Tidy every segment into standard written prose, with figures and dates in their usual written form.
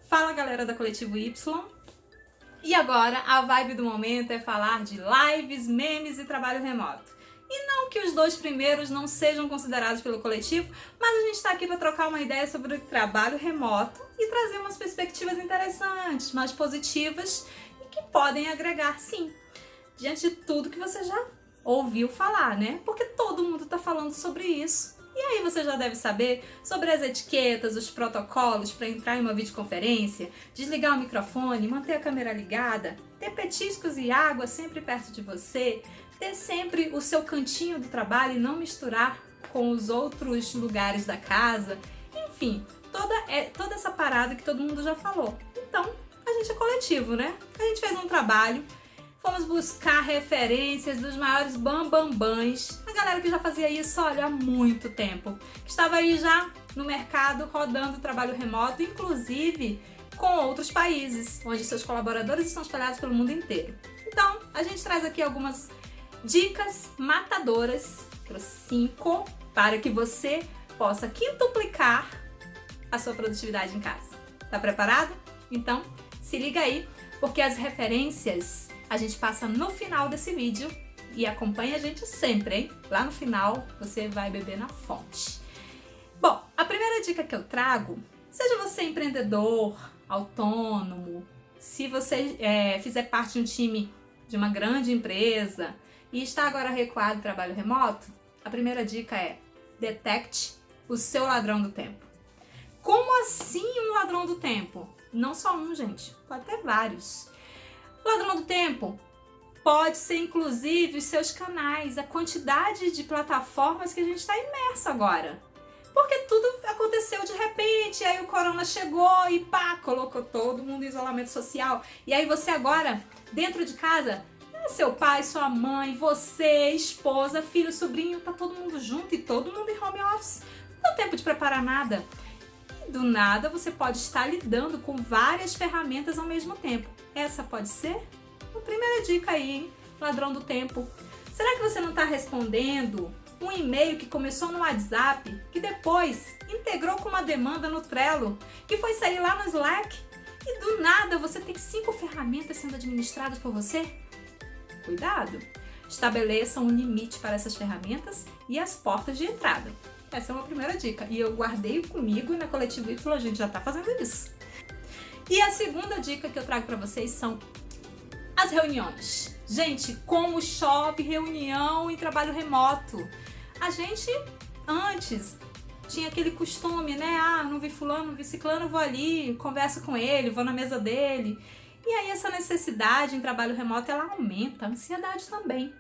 Fala galera da Coletivo Y. E agora a vibe do momento é falar de lives, memes e trabalho remoto. E não que os dois primeiros não sejam considerados pelo coletivo, mas a gente está aqui para trocar uma ideia sobre o trabalho remoto e trazer umas perspectivas interessantes, mais positivas e que podem agregar, sim, diante de tudo que você já ouviu falar, né? Porque todo mundo está falando sobre isso. E aí você já deve saber sobre as etiquetas, os protocolos para entrar em uma videoconferência, desligar o microfone, manter a câmera ligada, ter petiscos e água sempre perto de você, ter sempre o seu cantinho do trabalho e não misturar com os outros lugares da casa. Enfim, toda essa parada que todo mundo já falou. Então, a gente é coletivo, né? A gente fez um trabalho. Fomos buscar referências dos maiores bambambãs, a galera que já fazia isso, olha, há muito tempo, que estava aí já no mercado rodando trabalho remoto, inclusive com outros países, onde seus colaboradores estão espalhados pelo mundo inteiro. Então, a gente traz aqui algumas dicas matadoras, trouxe 5, para que você possa quintuplicar a sua produtividade em casa. Tá preparado? Então, se liga aí, porque as referências a gente passa no final desse vídeo e acompanha a gente sempre, hein? Lá no final você vai beber na fonte. Bom, a primeira dica que eu trago, seja você empreendedor, autônomo, se você fizer parte de um time de uma grande empresa e está agora recuado do trabalho remoto, a primeira dica é: detecte o seu ladrão do tempo. Como assim um ladrão do tempo? Não só um, gente, pode ter vários. O ladrão do tempo pode ser, inclusive, os seus canais, a quantidade de plataformas que a gente está imerso agora. Porque tudo aconteceu de repente, aí o corona chegou e pá, colocou todo mundo em isolamento social. E aí você agora, dentro de casa, seu pai, sua mãe, você, esposa, filho, sobrinho, tá todo mundo junto e todo mundo em home office. Não dá tempo de preparar nada. Do nada você pode estar lidando com várias ferramentas ao mesmo tempo. Essa pode ser a primeira dica aí, hein? Ladrão do tempo. Será que você não está respondendo um e-mail que começou no WhatsApp, que depois integrou com uma demanda no Trello, que foi sair lá no Slack e do nada você tem 5 ferramentas sendo administradas por você? Cuidado! Estabeleça um limite para essas ferramentas e as portas de entrada. Essa é uma primeira dica. E eu guardei comigo e na Coletivo Y a gente já tá fazendo isso. E a segunda dica que eu trago para vocês são as reuniões. Gente, como chove reunião em trabalho remoto. A gente antes tinha aquele costume, né? Ah, não vi fulano, não vi ciclano, vou ali, converso com ele, vou na mesa dele. E aí essa necessidade em trabalho remoto, ela aumenta a ansiedade também.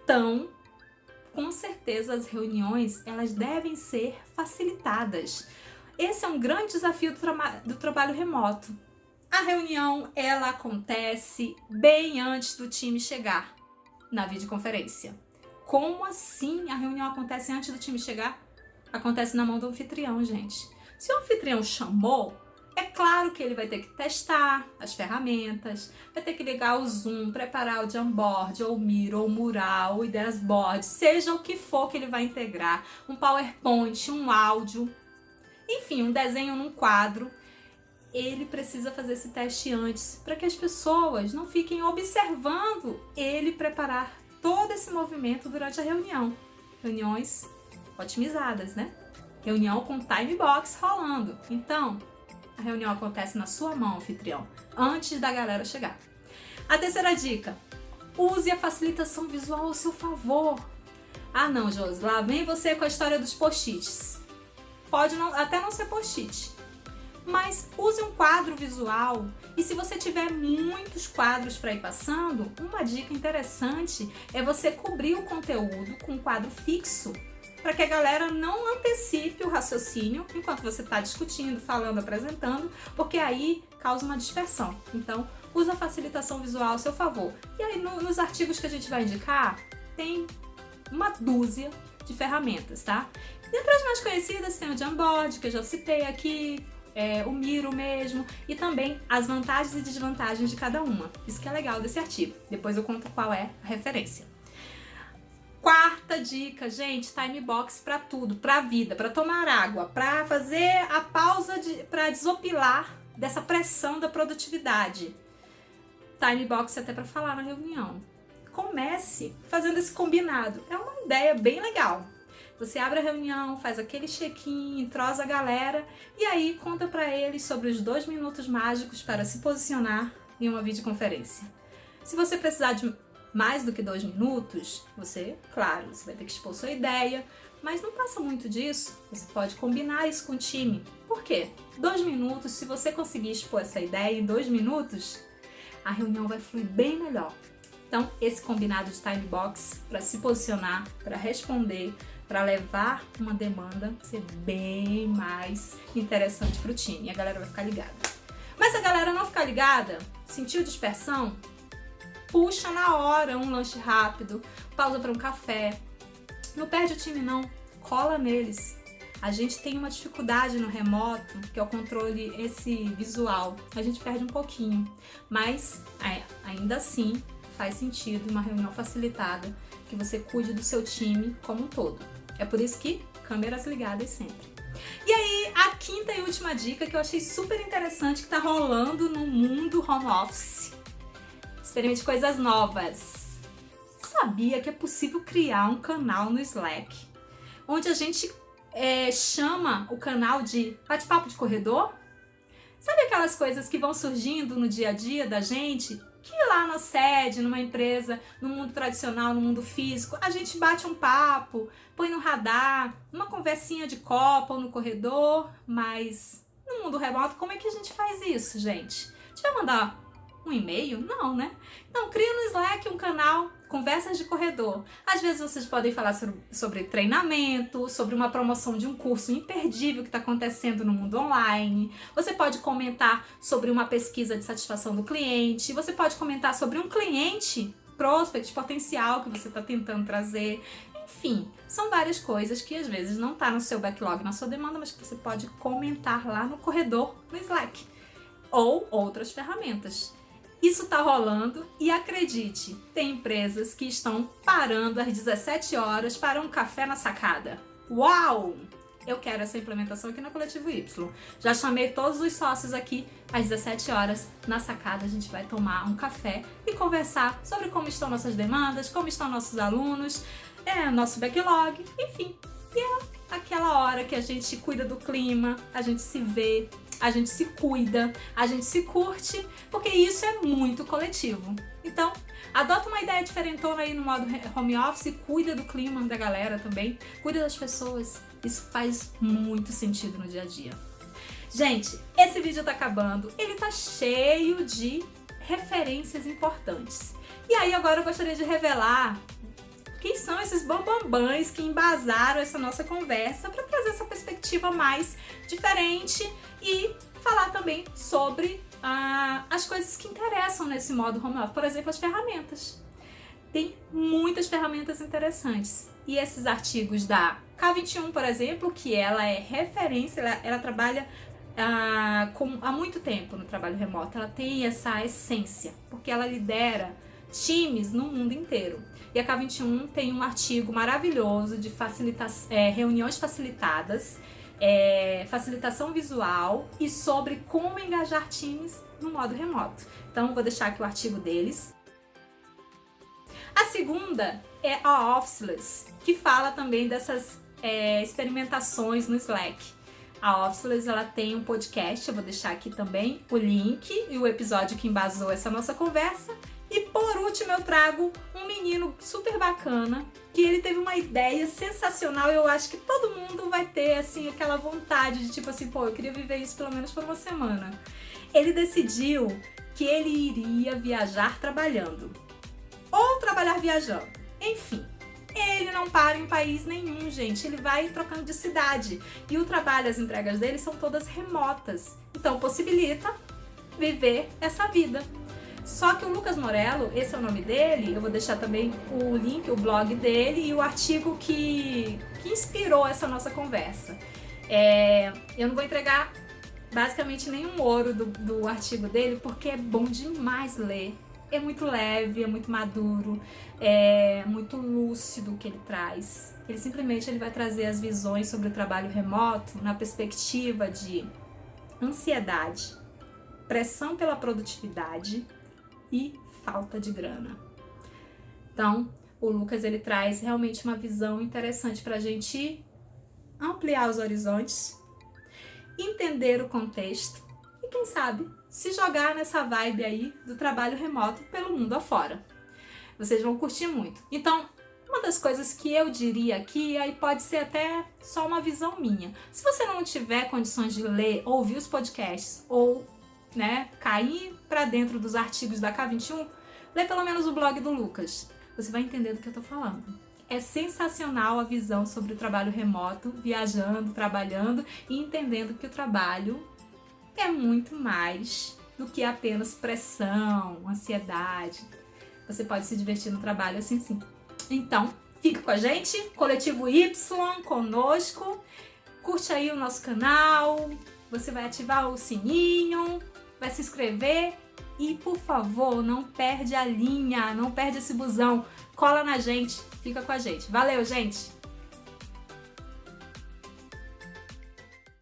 Então, com certeza as reuniões elas devem ser facilitadas. Esse é um grande desafio do trabalho remoto. A reunião ela acontece bem antes do time chegar na videoconferência. Como assim a reunião acontece antes do time chegar? Acontece na mão do anfitrião, gente. Se o anfitrião chamou, é claro que ele vai ter que testar as ferramentas, vai ter que ligar o Zoom, preparar o Jamboard, ou Miro, ou Mural, ou Ideiasboard, seja o que for que ele vai integrar, um PowerPoint, um áudio, enfim, um desenho num quadro. Ele precisa fazer esse teste antes, para que as pessoas não fiquem observando ele preparar todo esse movimento durante a reunião. Reuniões otimizadas, né? Reunião com time box rolando. Então, a reunião acontece na sua mão, anfitrião, antes da galera chegar. A terceira dica: use a facilitação visual ao seu favor. Ah não, Josi, lá vem você com a história dos post-its. Pode até não ser post-it, mas use um quadro visual. E se você tiver muitos quadros para ir passando, uma dica interessante é você cobrir o conteúdo com um quadro fixo, para que a galera não antecipe o raciocínio enquanto você está discutindo, falando, apresentando, porque aí causa uma dispersão. Então, usa a facilitação visual ao seu favor. E aí, nos artigos que a gente vai indicar, tem uma dúzia de ferramentas, tá? Dentre as mais conhecidas tem o Jamboard, que eu já citei aqui, o Miro mesmo, e também as vantagens e desvantagens de cada uma. Isso que é legal desse artigo. Depois eu conto qual é a referência. Quarta dica, gente, time box para tudo, para vida, para tomar água, para fazer a pausa para desopilar dessa pressão da produtividade. Time box até para falar na reunião. Comece fazendo esse combinado. É uma ideia bem legal. Você abre a reunião, faz aquele check-in, entrosa a galera e aí conta para eles sobre os 2 minutos mágicos para se posicionar em uma videoconferência. Se você precisar de mais do que 2 minutos, você vai ter que expor sua ideia, mas não passa muito disso. Você pode combinar isso com o time. Por quê? 2 minutos, se você conseguir expor essa ideia em 2 minutos, a reunião vai fluir bem melhor. Então, esse combinado de time box para se posicionar, para responder, para levar uma demanda, vai ser bem mais interessante para o time. E a galera vai ficar ligada. Mas se a galera não ficar ligada, sentiu dispersão, puxa na hora um lanche rápido, pausa para um café. Não perde o time não, cola neles. A gente tem uma dificuldade no remoto, que é o controle esse visual. A gente perde um pouquinho, mas ainda assim faz sentido uma reunião facilitada, que você cuide do seu time como um todo. É por isso que câmeras ligadas sempre. E aí, a quinta e última dica que eu achei super interessante, que tá rolando no mundo home office. Experimente coisas novas. Sabia que é possível criar um canal no Slack, onde a gente chama o canal de bate-papo de corredor? Sabe aquelas coisas que vão surgindo no dia a dia da gente? Que lá na sede, numa empresa, no mundo tradicional, no mundo físico, a gente bate um papo, põe no radar, uma conversinha de copa ou no corredor, mas no mundo remoto, como é que a gente faz isso, gente? A gente vai mandar um e-mail? Não, né? Então, cria no Slack um canal, conversas de corredor. Às vezes vocês podem falar sobre treinamento, sobre uma promoção de um curso imperdível que está acontecendo no mundo online. Você pode comentar sobre uma pesquisa de satisfação do cliente. Você pode comentar sobre um cliente prospect potencial que você está tentando trazer. Enfim, são várias coisas que às vezes não está no seu backlog, na sua demanda, mas que você pode comentar lá no corredor, no Slack. Ou outras ferramentas. Isso tá rolando e acredite, tem empresas que estão parando às 17 horas para um café na sacada. Uau! Eu quero essa implementação aqui no Coletivo Y. Já chamei todos os sócios aqui às 17 horas na sacada. A gente vai tomar um café e conversar sobre como estão nossas demandas, como estão nossos alunos, nosso backlog, enfim. E é aquela hora que a gente cuida do clima, a gente se vê, a gente se cuida, a gente se curte, porque isso é muito coletivo. Então, adota uma ideia diferentona aí no modo home office, cuida do clima da galera também, cuida das pessoas. Isso faz muito sentido no dia a dia. Gente, esse vídeo tá acabando, ele tá cheio de referências importantes. E aí agora eu gostaria de revelar quem são esses bambambãs que embasaram essa nossa conversa para trazer essa perspectiva mais diferente e falar também sobre as coisas que interessam nesse modo home office. Por exemplo, as ferramentas. Tem muitas ferramentas interessantes. E esses artigos da K21, por exemplo, que ela é referência, ela trabalha há muito tempo no trabalho remoto. Ela tem essa essência, porque ela lidera times no mundo inteiro. E a K21 tem um artigo maravilhoso de reuniões facilitadas, facilitação visual e sobre como engajar times no modo remoto. Então, vou deixar aqui o artigo deles. A segunda é a Officeless, que fala também dessas experimentações no Slack. A Officeless, ela tem um podcast, eu vou deixar aqui também o link e o episódio que embasou essa nossa conversa. E por último eu trago um menino super bacana, que ele teve uma ideia sensacional. Eu acho que todo mundo vai ter assim aquela vontade de tipo assim, pô, eu queria viver isso pelo menos por uma semana. Ele decidiu que ele iria viajar trabalhando, ou trabalhar viajando, enfim. Ele não para em país nenhum, gente, ele vai trocando de cidade. E o trabalho, as entregas dele são todas remotas, então possibilita viver essa vida. Só que o Lucas Morello, esse é o nome dele, eu vou deixar também o link, o blog dele e o artigo que inspirou essa nossa conversa. Eu não vou entregar basicamente nenhum ouro do artigo dele, porque é bom demais ler. É muito leve, é muito maduro, é muito lúcido o que ele traz. Ele vai trazer as visões sobre o trabalho remoto na perspectiva de ansiedade, pressão pela produtividade e falta de grana. Então, o Lucas ele traz realmente uma visão interessante para a gente ampliar os horizontes, entender o contexto e, quem sabe, se jogar nessa vibe aí do trabalho remoto pelo mundo afora. Vocês vão curtir muito. Então, uma das coisas que eu diria aqui, aí pode ser até só uma visão minha. Se você não tiver condições de ler, ouvir os podcasts ou, cair para dentro dos artigos da K21, lê pelo menos o blog do Lucas. Você vai entender do que eu tô falando. É sensacional a visão sobre o trabalho remoto, viajando, trabalhando e entendendo que o trabalho é muito mais do que apenas pressão, ansiedade. Você pode se divertir no trabalho assim sim. Então, fica com a gente, Coletivo Y, conosco, curte aí o nosso canal, você vai ativar o sininho, vai se inscrever e, por favor, não perde a linha, não perde esse busão, cola na gente, fica com a gente. Valeu, gente!